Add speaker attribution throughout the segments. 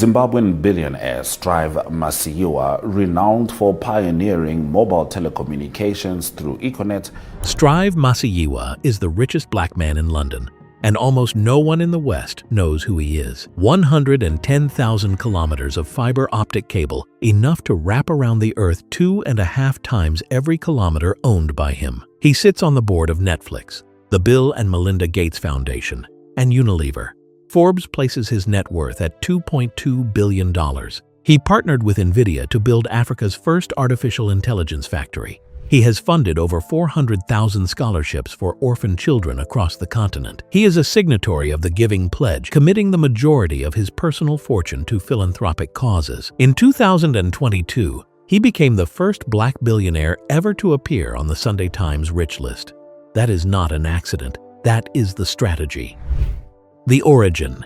Speaker 1: Zimbabwean billionaire Strive Masiyiwa, renowned for pioneering mobile telecommunications through Econet.
Speaker 2: Strive Masiyiwa is the richest black man in London, and almost no one in the West knows who he is. 110,000 kilometers of fiber optic cable, enough to wrap around the Earth 2.5 times every kilometer owned by him. He sits on the board of Netflix, the Bill and Melinda Gates Foundation, and Unilever. Forbes places his net worth at $2.2 billion. He partnered with NVIDIA to build Africa's first artificial intelligence factory. He has funded over 400,000 scholarships for orphan children across the continent. He is a signatory of the Giving Pledge, committing the majority of his personal fortune to philanthropic causes. In 2022, he became the first black billionaire ever to appear on the Sunday Times Rich list. That is not an accident. That is the strategy. The origin.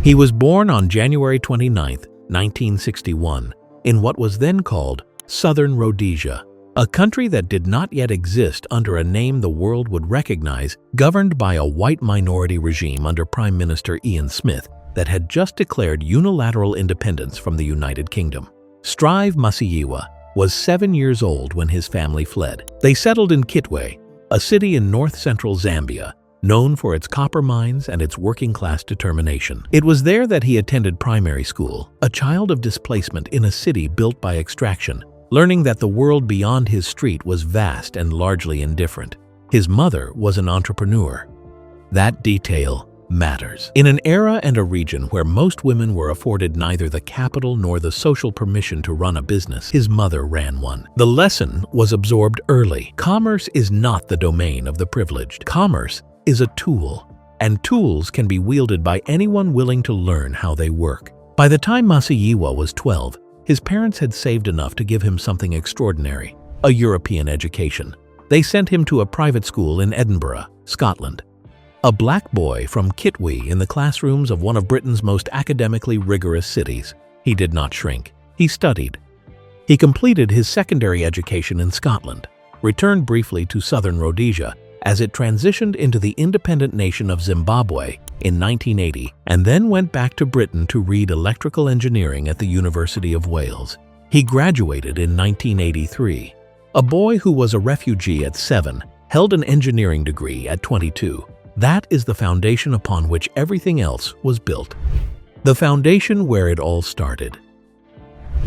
Speaker 2: He was born on January 29, 1961, in what was then called Southern Rhodesia, a country that did not yet exist under a name the world would recognize, governed by a white minority regime under Prime Minister Ian Smith that had just declared unilateral independence from the United Kingdom. Strive Masiyiwa was 7 years old when his family fled. They settled in Kitwe, a city in north-central Zambia, known for its copper mines and its working-class determination. It was there that he attended primary school, a child of displacement in a city built by extraction, learning that the world beyond his street was vast and largely indifferent. His mother was an entrepreneur. That detail matters. In an era and a region where most women were afforded neither the capital nor the social permission to run a business, his mother ran one. The lesson was absorbed early. Commerce is not the domain of the privileged. Commerce is a tool, and tools can be wielded by anyone willing to learn how they work. By the time Masiyiwa was 12, his parents had saved enough to give him something extraordinary, a European education. They sent him to a private school in Edinburgh, Scotland. A black boy from Kitwe in the classrooms of one of Britain's most academically rigorous cities. He did not shrink. He studied. He completed his secondary education in Scotland, returned briefly to Southern Rhodesia as it transitioned into the independent nation of Zimbabwe in 1980, and then went back to Britain to read electrical engineering at the University of Wales. He graduated in 1983. A boy who was a refugee at 7 held an engineering degree at 22. That is the foundation upon which everything else was built. The foundation where it all started.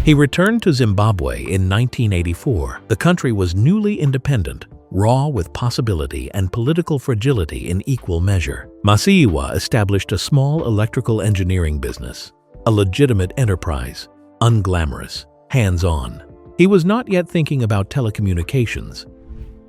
Speaker 2: He returned to Zimbabwe in 1984. The country was newly independent, raw with possibility and political fragility in equal measure. Masiyiwa established a small electrical engineering business, a legitimate enterprise, unglamorous, hands-on. He was not yet thinking about telecommunications.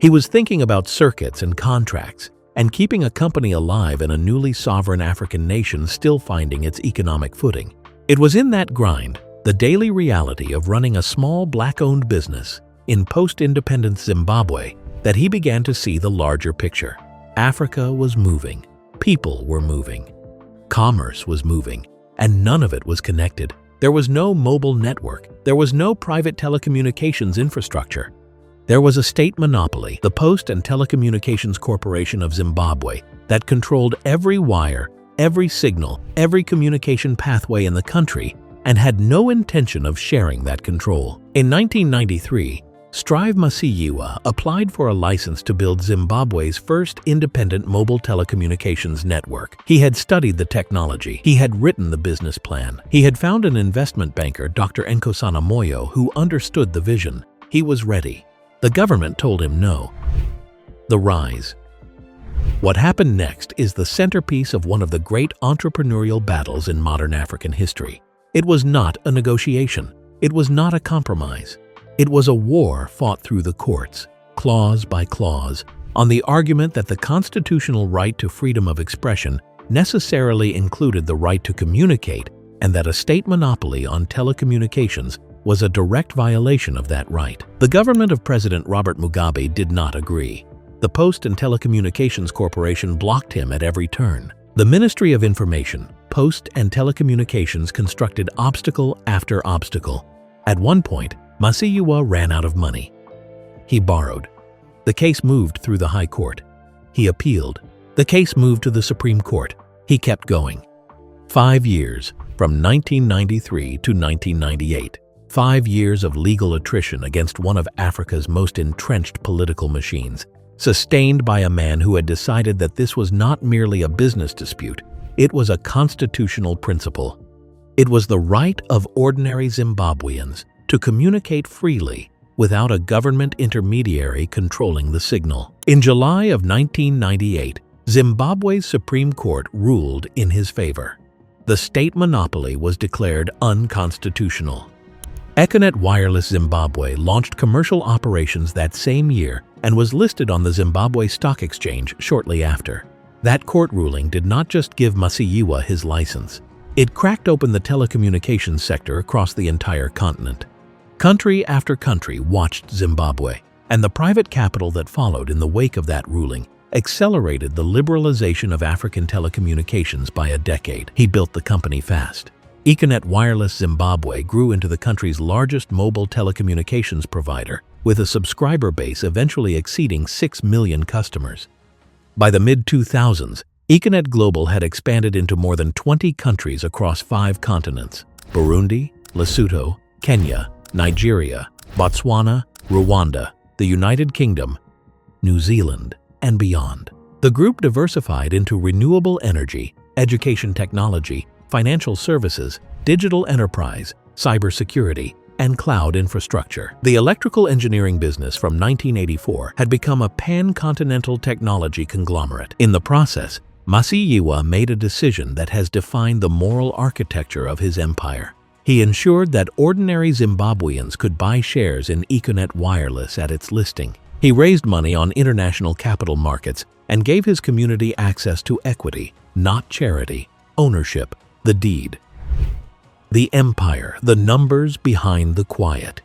Speaker 2: He was thinking about circuits and contracts, and keeping a company alive in a newly sovereign African nation still finding its economic footing. It was in that grind, the daily reality of running a small black-owned business in post-independence Zimbabwe, that he began to see the larger picture. Africa was moving, people were moving, commerce was moving, and none of it was connected. There was no mobile network, there was no private telecommunications infrastructure. There was a state monopoly, the Post and Telecommunications Corporation of Zimbabwe, that controlled every wire, every signal, every communication pathway in the country, and had no intention of sharing that control. In 1993, Strive Masiyiwa applied for a license to build Zimbabwe's first independent mobile telecommunications network. He had studied the technology. He had written the business plan. He had found an investment banker, Dr. Nkosana Moyo, who understood the vision. He was ready. The government told him no. The rise. What happened next is the centerpiece of one of the great entrepreneurial battles in modern African history. It was not a negotiation. It was not a compromise. It was a war fought through the courts, clause by clause, on the argument that the constitutional right to freedom of expression necessarily included the right to communicate, and that a state monopoly on telecommunications was a direct violation of that right. The government of President Robert Mugabe did not agree. The Post and Telecommunications Corporation blocked him at every turn. The Ministry of Information, Post and Telecommunications constructed obstacle after obstacle. At one point, Masiyiwa ran out of money. He borrowed. The case moved through the High Court. He appealed. The case moved to the Supreme Court. He kept going. 5 years, from 1993 to 1998. 5 years of legal attrition against one of Africa's most entrenched political machines, sustained by a man who had decided that this was not merely a business dispute, it was a constitutional principle. It was the right of ordinary Zimbabweans to communicate freely without a government intermediary controlling the signal. In July of 1998, Zimbabwe's Supreme Court ruled in his favor. The state monopoly was declared unconstitutional. Econet Wireless Zimbabwe launched commercial operations that same year and was listed on the Zimbabwe Stock Exchange shortly after. That court ruling did not just give Masiyiwa his license. It cracked open the telecommunications sector across the entire continent. Country after country watched Zimbabwe, and the private capital that followed in the wake of that ruling accelerated the liberalization of African telecommunications by a decade. He built the company fast. Econet Wireless Zimbabwe grew into the country's largest mobile telecommunications provider, with a subscriber base eventually exceeding 6 million customers. By the mid-2000s, Econet Global had expanded into more than 20 countries across 5 continents: Burundi, Lesotho, Kenya, Nigeria, Botswana, Rwanda, the United Kingdom, New Zealand, and beyond. The group diversified into renewable energy, education technology, financial services, digital enterprise, cybersecurity, and cloud infrastructure. The electrical engineering business from 1984 had become a pan-continental technology conglomerate. In the process, Masiyiwa made a decision that has defined the moral architecture of his empire. He ensured that ordinary Zimbabweans could buy shares in Econet Wireless at its listing. He raised money on international capital markets and gave his community access to equity, not charity, ownership, the deed. The empire, the numbers behind the quiet.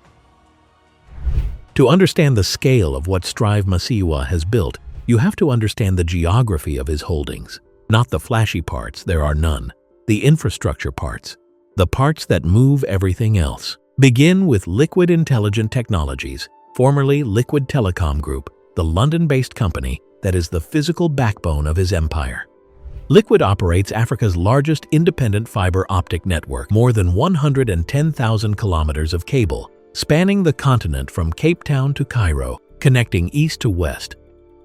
Speaker 2: To understand the scale of what Strive Masiyiwa has built, you have to understand the geography of his holdings. Not the flashy parts, there are none. The infrastructure parts. The parts that move everything else. Begin with Liquid Intelligent Technologies, formerly Liquid Telecom Group, the London-based company that is the physical backbone of his empire. Liquid operates Africa's largest independent fiber optic network, more than 110,000 kilometers of cable, spanning the continent from Cape Town to Cairo, connecting east to west,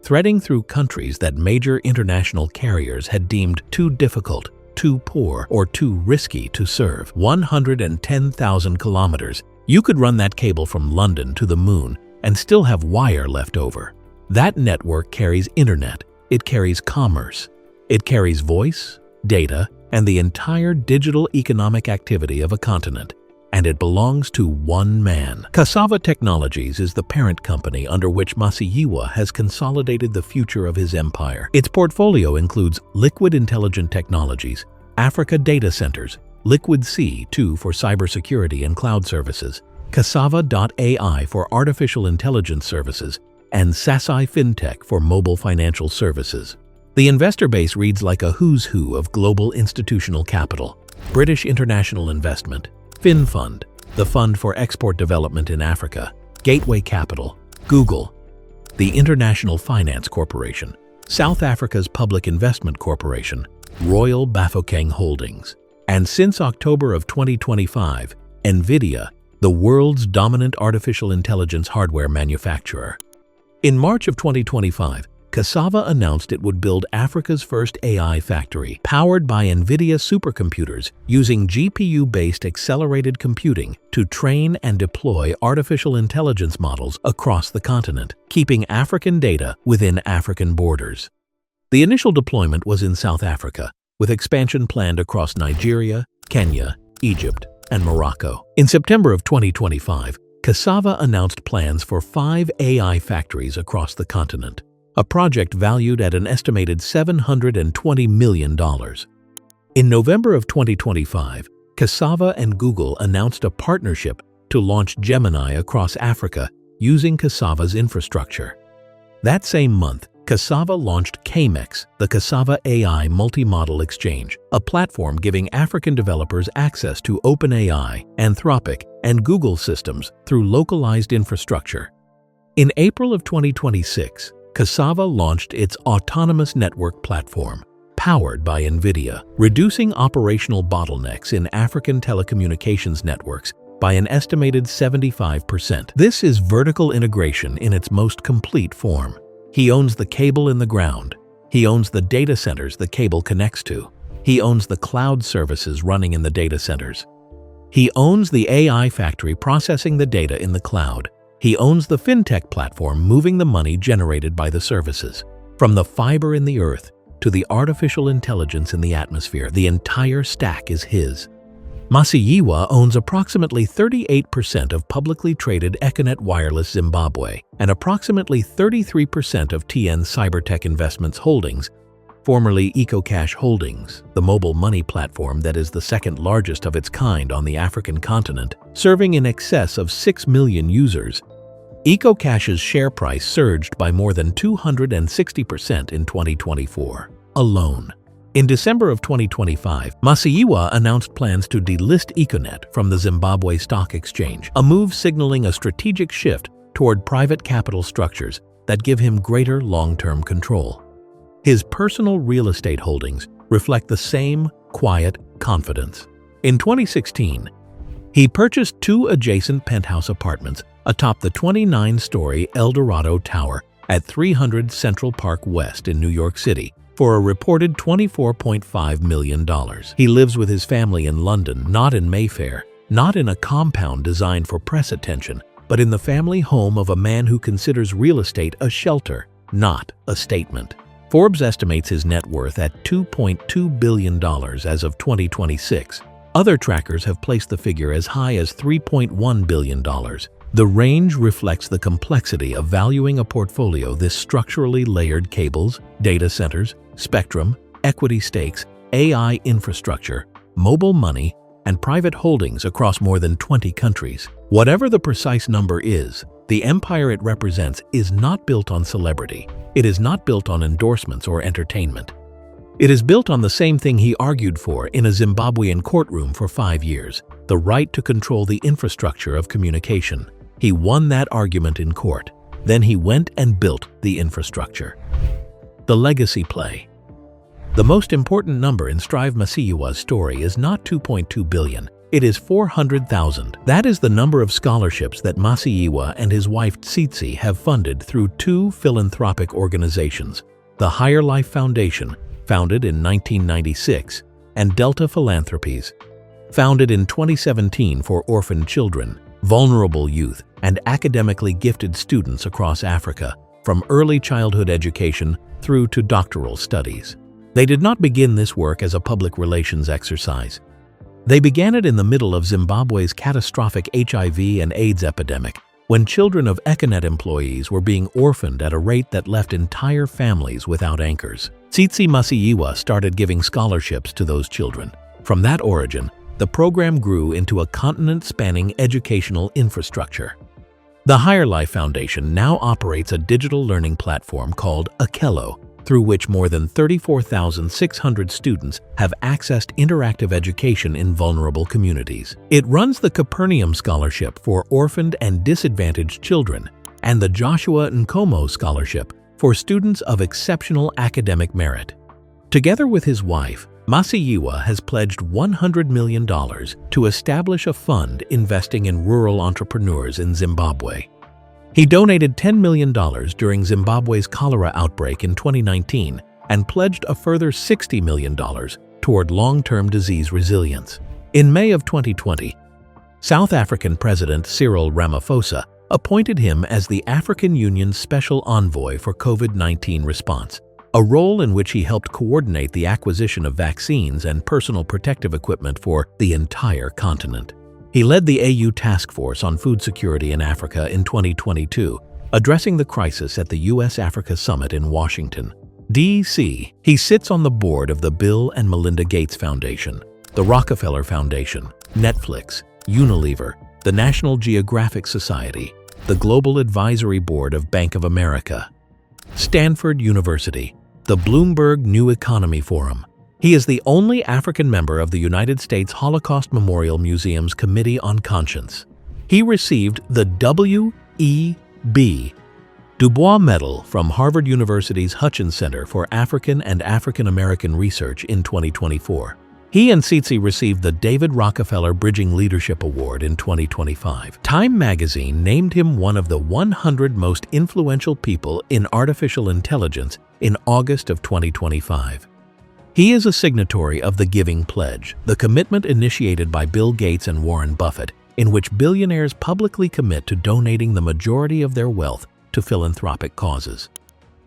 Speaker 2: threading through countries that major international carriers had deemed too difficult, too poor, or too risky to serve. 110,000 kilometers. You could run that cable from London to the moon and still have wire left over. That network carries internet, it carries commerce, it carries voice, data, and the entire digital economic activity of a continent. And it belongs to one man. Cassava Technologies is the parent company under which Masiyiwa has consolidated the future of his empire. Its portfolio includes Liquid Intelligent Technologies, Africa Data Centers, Liquid C2 for cybersecurity and cloud services, Cassava.ai for artificial intelligence services, and Sasai FinTech for mobile financial services. The investor base reads like a who's who of global institutional capital: British International Investment, FinFund, the Fund for Export Development in Africa, Gateway Capital, Google, the International Finance Corporation, South Africa's Public Investment Corporation, Royal Bafokeng Holdings, and since October of 2025, NVIDIA, the world's dominant artificial intelligence hardware manufacturer. In March of 2025, Cassava announced it would build Africa's first AI factory, powered by NVIDIA supercomputers using GPU-based accelerated computing to train and deploy artificial intelligence models across the continent, keeping African data within African borders. The initial deployment was in South Africa, with expansion planned across Nigeria, Kenya, Egypt, and Morocco. In September of 2025, Cassava announced plans for 5 AI factories across the continent, a project valued at an estimated $720 million. In November of 2025, Cassava and Google announced a partnership to launch Gemini across Africa using Cassava's infrastructure. That same month, Cassava launched CAMEX, the Cassava AI Multi-Model Exchange, a platform giving African developers access to OpenAI, Anthropic, and Google systems through localized infrastructure. In April of 2026, Cassava launched its autonomous network platform, powered by NVIDIA, reducing operational bottlenecks in African telecommunications networks by an estimated 75%. This is vertical integration in its most complete form. He owns the cable in the ground. He owns the data centers the cable connects to. He owns the cloud services running in the data centers. He owns the AI factory processing the data in the cloud. He owns the fintech platform moving the money generated by the services. From the fiber in the earth to the artificial intelligence in the atmosphere, the entire stack is his. Masiyiwa owns approximately 38% of publicly traded Econet Wireless Zimbabwe and approximately 33% of TN Cybertech Investments Holdings, formerly EcoCash Holdings, the mobile money platform that is the second largest of its kind on the African continent, serving in excess of 6 million users. EcoCash's share price surged by more than 260% in 2024 alone. In December of 2025, Masiyiwa announced plans to delist Econet from the Zimbabwe Stock Exchange, a move signaling a strategic shift toward private capital structures that give him greater long-term control. His personal real estate holdings reflect the same quiet confidence. In 2016, he purchased 2 adjacent penthouse apartments atop the 29-story El Dorado Tower at 300 Central Park West in New York City for a reported $24.5 million. He lives with his family in London, not in Mayfair, not in a compound designed for press attention, but in the family home of a man who considers real estate a shelter, not a statement. Forbes estimates his net worth at $2.2 billion as of 2026. Other trackers have placed the figure as high as $3.1 billion. The range reflects the complexity of valuing a portfolio this structurally layered: cables, data centers, spectrum, equity stakes, AI infrastructure, mobile money, and private holdings across more than 20 countries. Whatever the precise number is, the empire it represents is not built on celebrity. It is not built on endorsements or entertainment. It is built on the same thing he argued for in a Zimbabwean courtroom for 5 years: the right to control the infrastructure of communication. He won that argument in court. Then he went and built the infrastructure. The legacy play. The most important number in Strive Masiyiwa's story is not 2.2 billion. It is 400,000. That is the number of scholarships that Masiyiwa and his wife Tsitsi have funded through 2 philanthropic organizations: the Higher Life Foundation, founded in 1996, and Delta Philanthropies, founded in 2017 for orphaned children, vulnerable youth, and academically gifted students across Africa, from early childhood education through to doctoral studies. They did not begin this work as a public relations exercise. They began it in the middle of Zimbabwe's catastrophic HIV and AIDS epidemic, when children of Econet employees were being orphaned at a rate that left entire families without anchors. Tsitsi Masiyiwa started giving scholarships to those children. From that origin, the program grew into a continent-spanning educational infrastructure. The Higher Life Foundation now operates a digital learning platform called Akelo, through which more than 34,600 students have accessed interactive education in vulnerable communities. It runs the Capernaum Scholarship for orphaned and disadvantaged children and the Joshua Nkomo Scholarship for students of exceptional academic merit. Together with his wife, Masiyiwa has pledged $100 million to establish a fund investing in rural entrepreneurs in Zimbabwe. He donated $10 million during Zimbabwe's cholera outbreak in 2019 and pledged a further $60 million toward long-term disease resilience. In May of 2020, South African President Cyril Ramaphosa appointed him as the African Union's Special Envoy for COVID-19 response, a role in which he helped coordinate the acquisition of vaccines and personal protective equipment for the entire continent. He led the AU Task Force on Food Security in Africa in 2022, addressing the crisis at the U.S.-Africa Summit in Washington, D.C. He sits on the board of the Bill and Melinda Gates Foundation, the Rockefeller Foundation, Netflix, Unilever, the National Geographic Society, the Global Advisory Board of Bank of America, Stanford University, the Bloomberg New Economy Forum. He is the only African member of the United States Holocaust Memorial Museum's Committee on Conscience. He received the W.E.B. Dubois Medal from Harvard University's Hutchins Center for African and African American Research in 2024. He and Tsitsi received the David Rockefeller Bridging Leadership Award in 2025. Time magazine named him one of the 100 most influential people in artificial intelligence in August of 2025. He is a signatory of the Giving Pledge, the commitment initiated by Bill Gates and Warren Buffett, in which billionaires publicly commit to donating the majority of their wealth to philanthropic causes.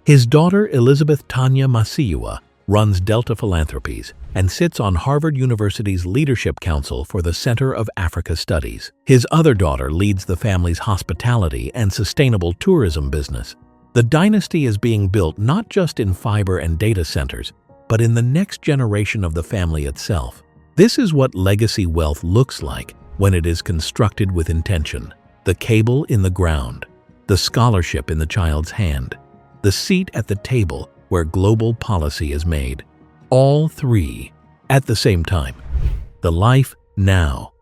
Speaker 2: His daughter Elizabeth Tanya Masiyiwa runs Delta Philanthropies and sits on Harvard University's Leadership Council for the Center of Africa Studies. His other daughter leads the family's hospitality and sustainable tourism business. The dynasty is being built not just in fiber and data centers, but in the next generation of the family itself. This is what legacy wealth looks like when it is constructed with intention. The cable in the ground, the scholarship in the child's hand, the seat at the table where global policy is made. All three at the same time. The life now.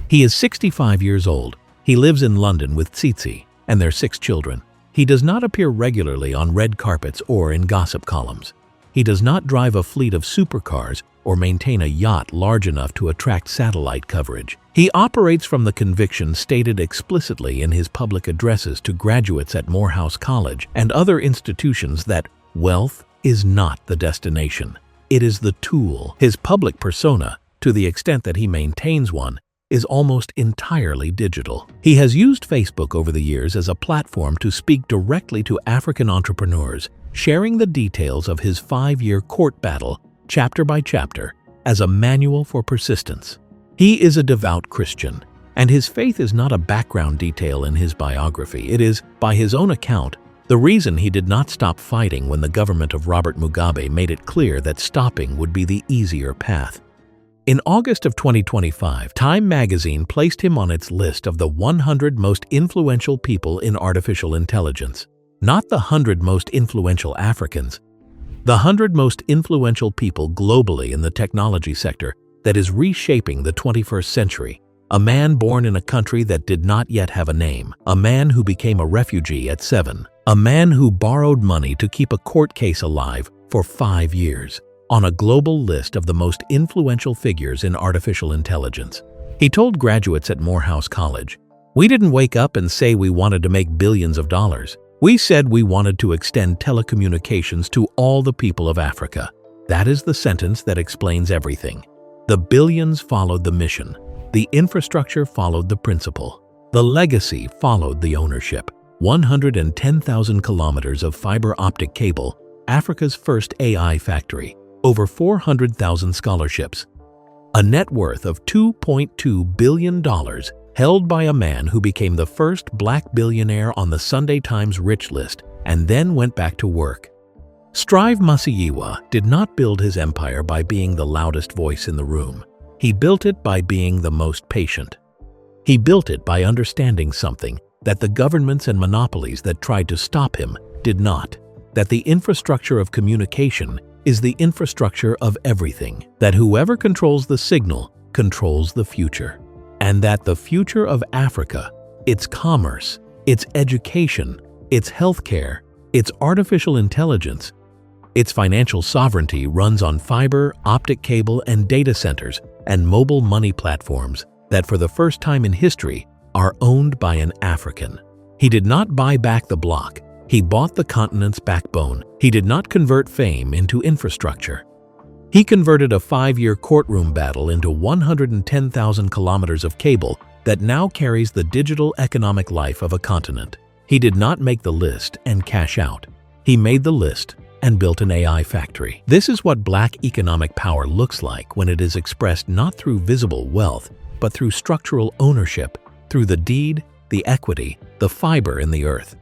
Speaker 2: He is 65 years old. He lives in London with Tsitsi and their 6 children. He does not appear regularly on red carpets or in gossip columns. He does not drive a fleet of supercars or maintain a yacht large enough to attract satellite coverage. He operates from the conviction stated explicitly in his public addresses to graduates at Morehouse College and other institutions that wealth is not the destination. It is the tool. His public persona, to the extent that he maintains one, is almost entirely digital. He has used Facebook over the years as a platform to speak directly to African entrepreneurs, sharing the details of his 5-year court battle, chapter by chapter, as a manual for persistence. He is a devout Christian, and his faith is not a background detail in his biography. It is, by his own account, the reason he did not stop fighting when the government of Robert Mugabe made it clear that stopping would be the easier path. In August of 2025, Time magazine placed him on its list of the 100 most influential people in artificial intelligence. Not the 100 most influential Africans, the 100 most influential people globally in the technology sector that is reshaping the 21st century. A man born in a country that did not yet have a name. A man who became a refugee at 7. A man who borrowed money to keep a court case alive for 5 years. On a global list of the most influential figures in artificial intelligence. He told graduates at Morehouse College, "We didn't wake up and say we wanted to make billions of dollars. We said we wanted to extend telecommunications to all the people of Africa." That is the sentence that explains everything. The billions followed the mission. The infrastructure followed the principle. The legacy followed the ownership. 110,000 kilometers of fiber optic cable, Africa's first AI factory, over 400,000 scholarships. A net worth of $2.2 billion held by a man who became the first black billionaire on the Sunday Times Rich list and then went back to work. Strive Masiyiwa did not build his empire by being the loudest voice in the room. He built it by being the most patient. He built it by understanding something that the governments and monopolies that tried to stop him did not. That the infrastructure of communication is the infrastructure of everything. That whoever controls the signal controls the future. And that the future of Africa, its commerce, its education, its healthcare, its artificial intelligence, its financial sovereignty runs on fiber, optic cable, and data centers and mobile money platforms that for the first time in history are owned by an African. He did not buy back the block. He bought the continent's backbone. He did not convert fame into infrastructure. He converted a 5-year courtroom battle into 110,000 kilometers of cable that now carries the digital economic life of a continent. He did not make the list and cash out. He made the list and built an AI factory. This is what black economic power looks like when it is expressed not through visible wealth, but through structural ownership, through the deed, the equity, the fiber in the earth.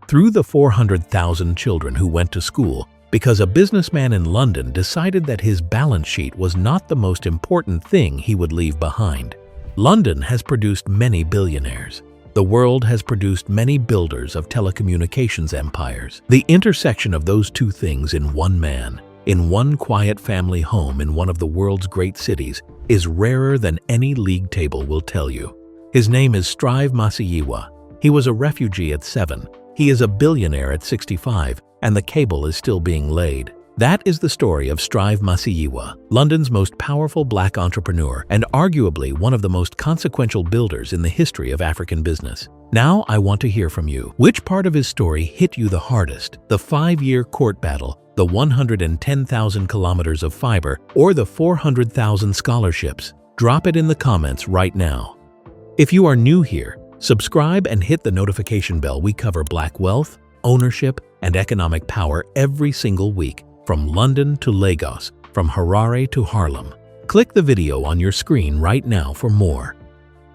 Speaker 2: Through the 400,000 children who went to school because a businessman in London decided that his balance sheet was not the most important thing he would leave behind. London has produced many billionaires. The world has produced many builders of telecommunications empires. The intersection of those two things in one man, in one quiet family home in one of the world's great cities, is rarer than any league table will tell you. His name is Strive Masiyiwa. He was a refugee at 7. He is a billionaire at 65, and the cable is still being laid. That is the story of Strive Masiyiwa, London's most powerful black entrepreneur and arguably one of the most consequential builders in the history of African business. Now I want to hear from you. Which part of his story hit you the hardest? The 5-year court battle, the 110,000 kilometers of fiber, or the 400,000 scholarships? Drop it in the comments right now. If you are new here, subscribe and hit the notification bell. We cover black wealth, ownership, and economic power every single week, from London to Lagos, from Harare to Harlem. Click the video on your screen right now for more.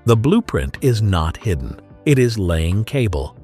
Speaker 2: The blueprint is not hidden. It is laying cable.